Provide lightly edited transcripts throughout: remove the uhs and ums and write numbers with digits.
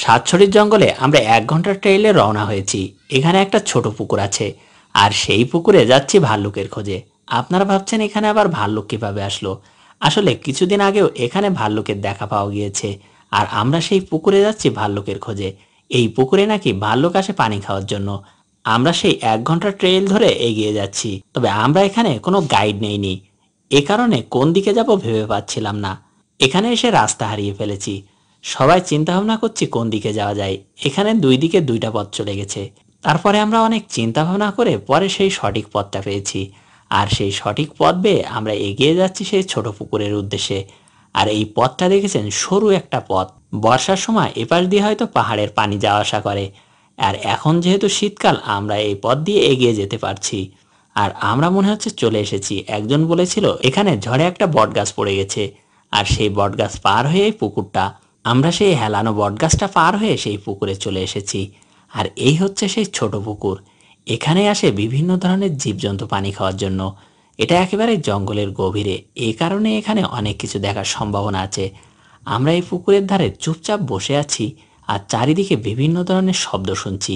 সাতছড়ির জঙ্গলে আমরা 1 ঘন্টার ট্রেইলে রওনা হয়েছি। এখানে একটা ছোট পুকুর আছে, আর সেই পুকুরে যাচ্ছি ভাল্লুকের খোঁজে। আপনারা ভাবছেন এখানে আবার ভাল্লুক কিভাবে আসলো? আসলে কিছুদিন আগেও এখানে ভাল্লুকের দেখা পাওয়া গিয়েছে, আর আমরা সেই পুকুরে যাচ্ছি ভাল্লুকের খোঁজে। এই পুকুরে নাকি ভাল্লুক আসে পানি খাওয়ার জন্য। আমরা সেই 1 ঘন্টা ট্রেইল ধরে এগিয়ে যাচ্ছি, তবে আমরা এখানে কোনো গাইড নেইনি। এ কারণে কোন দিকে যাব ভেবে পাচ্ছিলাম না। এখানে এসে রাস্তা হারিয়ে ফেলেছি। সবাই চিন্তা ভাবনা করছি কোন দিকে যাওয়া যায়। এখানে দুই দিকে দুইটা পথ চলে গেছে। তারপরে আমরা অনেক চিন্তা ভাবনা করে পরে সেই সঠিক পথটা পেয়েছি, আর সেই সঠিক পথ বেয়ে আমরা এগিয়ে যাচ্ছি সেই ছোট পুকুরের উদ্দেশ্যে। আর এই পথটা দেখেছেন, সরু একটা পথ। বর্ষার সময় এপাশ দিয়ে হয়তো পাহাড়ের পানি যাওয়া আসা করে, আর এখন যেহেতু শীতকাল আমরা এই পথ দিয়ে এগিয়ে যেতে পারছি। আর আমরা মনে হচ্ছে চলে এসেছি। একজন বলেছিল এখানে ঝড়ে একটা বটগাছ পড়ে গেছে, আর সেই বটগাছ পার হয়ে এই পুকুরটা। আমরা সেই হেলানো বটগাছটা পার হয়ে সেই পুকুরে চলে এসেছি। আর এই হচ্ছে সেই ছোট পুকুর। এখানে আসে বিভিন্ন ধরনের জীবজন্তু পানি খাওয়ার জন্য। এটা একেবারে জঙ্গলের গভীরে, এই কারণে এখানে অনেক কিছু দেখার সম্ভাবনা আছে। আমরা এই পুকুরের ধারে চুপচাপ বসে আছি, আর চারিদিকে বিভিন্ন ধরনের শব্দ শুনছি।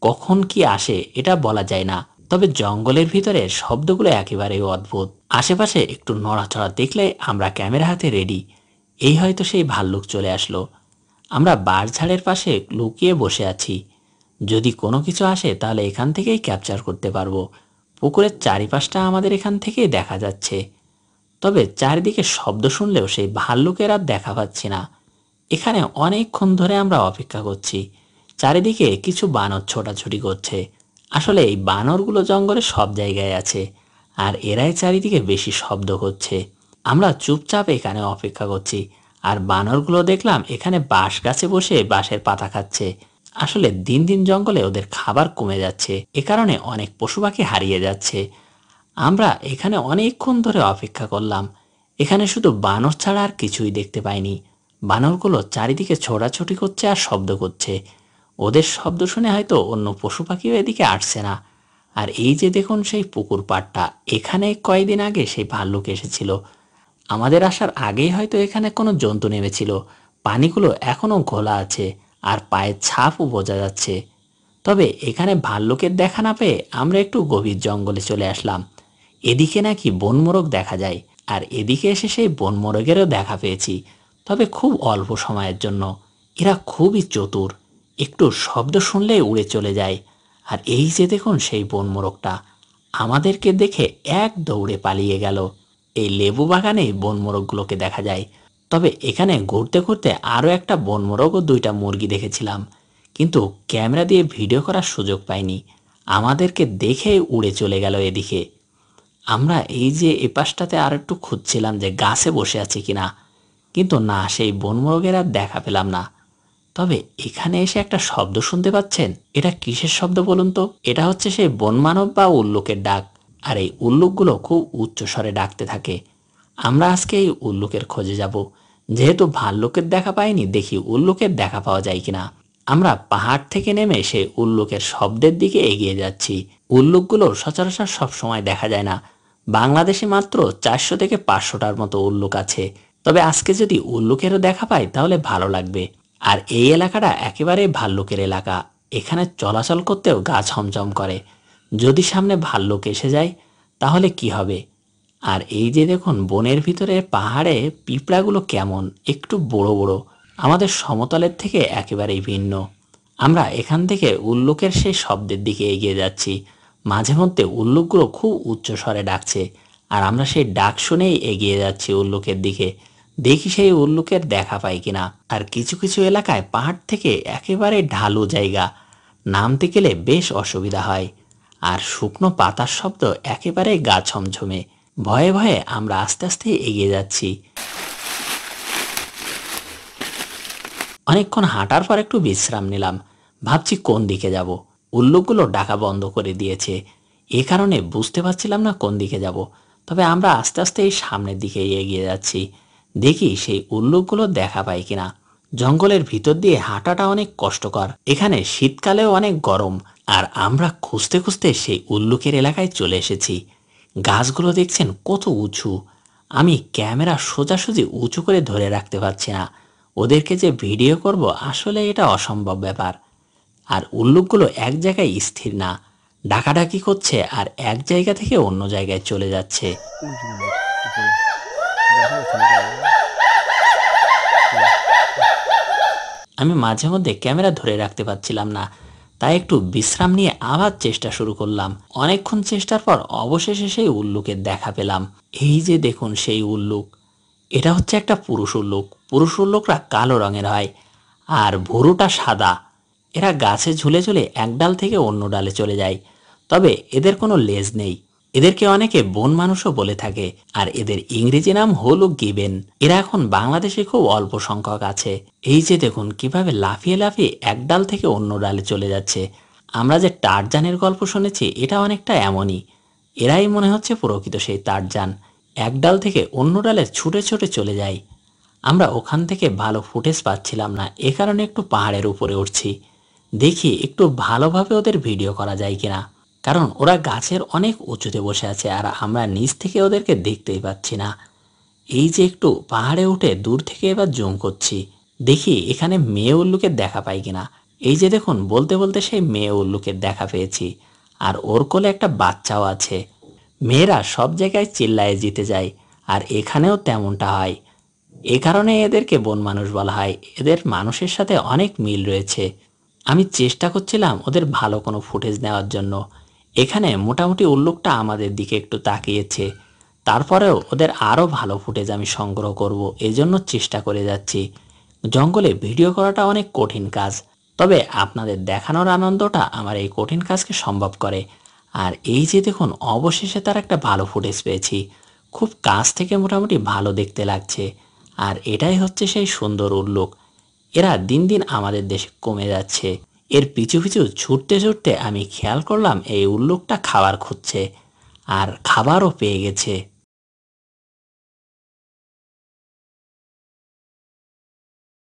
কখন কি আসে এটা বলা যায় না, তবে জঙ্গলের ভিতরে শব্দগুলো একেবারেই অদ্ভুত। আশেপাশে একটু নড়াচড়া দেখলে আমরা ক্যামেরা হাতে রেডি। এই হয়তো সেই ভাল্লুক চলে আসলো। আমরা বাঁশঝাড়ের পাশে লুকিয়ে বসে আছি। যদি কোনো কিছু আসে তাহলে এখান থেকেই ক্যাপচার করতে পারবো। পুকুরের চারিপাশটা আমাদের এখান থেকেই দেখা যাচ্ছে। তবে চারিদিকে শব্দ শুনলেও সেই ভাল্লুকের আর দেখা পাচ্ছি না। এখানে অনেকক্ষণ ধরে আমরা অপেক্ষা করছি। চারিদিকে কিছু বানর ছোটাছুটি করছে। আসলে এই বানরগুলো জঙ্গলে সব জায়গায় আছে, আর এরাই চারিদিকে বেশি শব্দ করছে। আমরা চুপচাপ এখানে অপেক্ষা করছি, আর বানরগুলো দেখলাম এখানে বাঁশ গাছে বসে বাঁশের পাতা খাচ্ছে। আসলে দিন দিন জঙ্গলে ওদের খাবার কমে যাচ্ছে, এ কারণে অনেক পশু পাখি হারিয়ে যাচ্ছে। আমরা এখানে অনেকক্ষণ ধরে অপেক্ষা করলাম। এখানে শুধু বানর ছাড়া আর কিছুই দেখতে পাইনি। বানরগুলো চারিদিকে ছোটাছুটি করছে আর শব্দ করছে। ওদের শব্দ শুনে হয়তো অন্য পশু পাখিও এদিকে আসছে না। আর এই যে দেখুন সেই পুকুর পাড়টা, এখানে কয়েকদিন আগে সেই ভাল্লুক এসেছিল। আমাদের আসার আগেই হয়তো এখানে কোনো জন্তু নেমেছিল। পানিগুলো এখনো ঘোলা আছে, আর পায়ের ছাপও বোঝা যাচ্ছে। তবে এখানে ভাল্লুকের দেখা না পেয়ে আমরা একটু গভীর জঙ্গলে চলে আসলাম। এদিকে নাকি বনমোরগ দেখা যায়, আর এদিকে এসে সেই বনমোরগেরও দেখা পেয়েছি, তবে খুব অল্প সময়ের জন্য। এরা খুবই চতুর, একটু শব্দ শুনলেই উড়ে চলে যায়। আর এই যে দেখুন সেই বনমোরগটা আমাদেরকে দেখে এক দৌড়ে পালিয়ে গেল। এই লেবু বাগানেই বনমোরগগুলোকে দেখা যায়। তবে এখানে ঘুরতে ঘুরতে আরও একটা বনমোরগ ও দুইটা মুরগি দেখেছিলাম, কিন্তু ক্যামেরা দিয়ে ভিডিও করার সুযোগ পাইনি। আমাদেরকে দেখে উড়ে চলে গেল এদিকে। আমরা এই যে এপাশটাতে আর একটু খুঁজছিলাম যে গাছে বসে আছে কিনা, কিন্তু না, সেই বনমোরগের আর দেখা পেলাম না। তবে এখানে এসে একটা শব্দ শুনতে পাচ্ছেন? এটা কিসের শব্দ বলুন তো? এটা হচ্ছে সেই বনমানব বা উল্লুকের ডাক। আর এই উল্লুকগুলো খুব উচ্চ স্বরে ডাকতে থাকে। আমরা আজকে এই উল্লুকের খোঁজে যাব। যেহেতু ভাল্লুকের দেখা পাইনি, দেখি উল্লুকের দেখা পাওয়া যায় কিনা। আমরা পাহাড় থেকে নেমে সেই উল্লুকের শব্দের দিকে এগিয়ে যাচ্ছি। উল্লুকগুলো সচরাচর সবসময় দেখা যায় না। বাংলাদেশে মাত্র 400 থেকে 500টার মতো উল্লুক আছে। তবে আজকে যদি উল্লুকেরও দেখা পাই তাহলে ভালো লাগবে। আর এই এলাকাটা একেবারে ভাল্লুকের এলাকা। এখানে চলাচল করতেও গা ছমছম করে। যদি সামনে ভাল্লুক এসে যায় তাহলে কি হবে? আর এই যে দেখুন বনের ভিতরে পাহাড়ে পিঁপড়াগুলো কেমন একটু বড় বড়, আমাদের সমতলের থেকে একেবারেই ভিন্ন। আমরা এখান থেকে উল্লুকের সেই শব্দের দিকে এগিয়ে যাচ্ছি। মাঝে মধ্যে উল্লুকগুলো খুব উচ্চ স্বরে ডাকছে, আর আমরা সেই ডাক শুনেই এগিয়ে যাচ্ছি উল্লুকের দিকে। দেখি সেই উল্লুকের দেখা পাই কিনা। আর কিছু কিছু এলাকায় পাহাড় থেকে একেবারে ঢালু জায়গা, নামতে গেলে বেশ অসুবিধা হয়। আর শুকনো পাতার শব্দ একেবারে গা ছমছমে। ভয়ে ভয়ে আমরা আস্তে আস্তে এগিয়ে যাচ্ছি। অনেকক্ষণ হাঁটার পর একটু বিশ্রাম নিলাম। ভাবছি কোন দিকে যাব। উল্লুকগুলো ডাকা বন্ধ করে দিয়েছে, এ কারণে বুঝতে পারছিলাম না কোন দিকে যাব। তবে আমরা আস্তে আস্তে এই সামনের দিকে এগিয়ে যাচ্ছি। দেখি সেই উল্লুকগুলো দেখা পাই কিনা। জঙ্গলের ভিতর দিয়ে হাঁটাটা অনেক কষ্টকর। এখানে শীতকালেও অনেক গরম। আর আমরা খুঁজতে খুঁজতে সেই উল্লুকের এলাকায় চলে এসেছি। গাছগুলো দেখছেন কত উঁচু। আমি ক্যামেরা সোজাসুজি উঁচু করে ধরে রাখতে পারছি না। ওদেরকে যে ভিডিও করব আসলে এটা অসম্ভব ব্যাপার। আর উল্লুকগুলো এক জায়গায় স্থির না, ডাকাডাকি করছে আর এক জায়গা থেকে অন্য জায়গায় চলে যাচ্ছে। ওই যে উল্লুক উপরে দেখা যাচ্ছে না কেন? আমি মাঝে মধ্যে ক্যামেরা ধরে রাখতে পারছিলাম না, তাই একটু বিশ্রাম নিয়ে আবার চেষ্টা শুরু করলাম। অনেকক্ষণ চেষ্টার পর অবশেষে সেই উল্লুকের দেখা পেলাম। এই যে দেখুন সেই উল্লুক, এটা হচ্ছে একটা পুরুষ উল্লুক। পুরুষ উল্লুকরা কালো রঙের হয় আর ভুরুটা সাদা। এরা গাছে ঝুলে ঝুলে এক ডাল থেকে অন্য ডালে চলে যায়, তবে এদের কোনো লেজ নেই। এদেরকে অনেকে বন মানুষও বলে থাকে, আর এদের ইংরেজি নাম হলো গিবেন। এরা এখন বাংলাদেশে খুব অল্প সংখ্যক আছে। এই যে দেখুন কিভাবে লাফিয়ে লাফিয়ে এক ডাল থেকে অন্য ডালে চলে যাচ্ছে। আমরা যে টারজানের গল্প শুনেছি এটা অনেকটা এমনই। এরাই মনে হচ্ছে প্রকৃত সেই টারজান, এক ডাল থেকে অন্য ডালে ছুটে ছুটে চলে যায়। আমরা ওখান থেকে ভালো ফুটেজ পাচ্ছিলাম না, এ কারণে একটু পাহাড়ের উপরে উঠছি, দেখি একটু ভালোভাবে ওদের ভিডিও করা যায় কিনা। কারণ ওরা গাছের অনেক উঁচুতে বসে আছে আর আমরা নিচ থেকে ওদেরকে দেখতেই পাচ্ছি না। এই যে একটু পাহাড়ে উঠে দূর থেকে এবার জুম করছি, দেখি এখানে মেয়ে উল্লুকের দেখা পাই কিনা। এই যে দেখুন বলতে বলতে সেই মেয়ে উল্লুকের দেখা পেয়েছি, আর ওর কোলে একটা বাচ্চাও আছে। মেয়েরা সব জায়গায় চিল্লায়ে জিতে যায়, আর এখানেও তেমনটা হয়। এ কারণে এদেরকে বন মানুষ বলা হয়। এদের মানুষের সাথে অনেক মিল রয়েছে। আমি চেষ্টা করছিলাম ওদের ভালো কোনো ফুটেজ নেওয়ার জন্য। এখানে মোটামুটি উল্লুকটা আমাদের দিকে একটু তাকিয়েছে, তারপরেও ওদের আরও ভালো ফুটেজ আমি সংগ্রহ করব এজন্য চেষ্টা করে যাচ্ছি। জঙ্গলে ভিডিও করাটা অনেক কঠিন কাজ, তবে আপনাদের দেখানোর আনন্দটা আমার এই কঠিন কাজকে সম্ভব করে। আর এই যে দেখুন অবশেষে তার একটা ভালো ফুটেজ পেয়েছি, খুব কাছ থেকে মোটামুটি ভালো দেখতে লাগছে। আর এটাই হচ্ছে সেই সুন্দর উল্লুক। এরা দিন দিন আমাদের দেশে কমে যাচ্ছে। এর পিছু পিছু ছুটতে ছুটতে আমি খেয়াল করলাম এই উল্লুকটা খাবার খুঁজছে, আর খাবারও পেয়ে গেছে।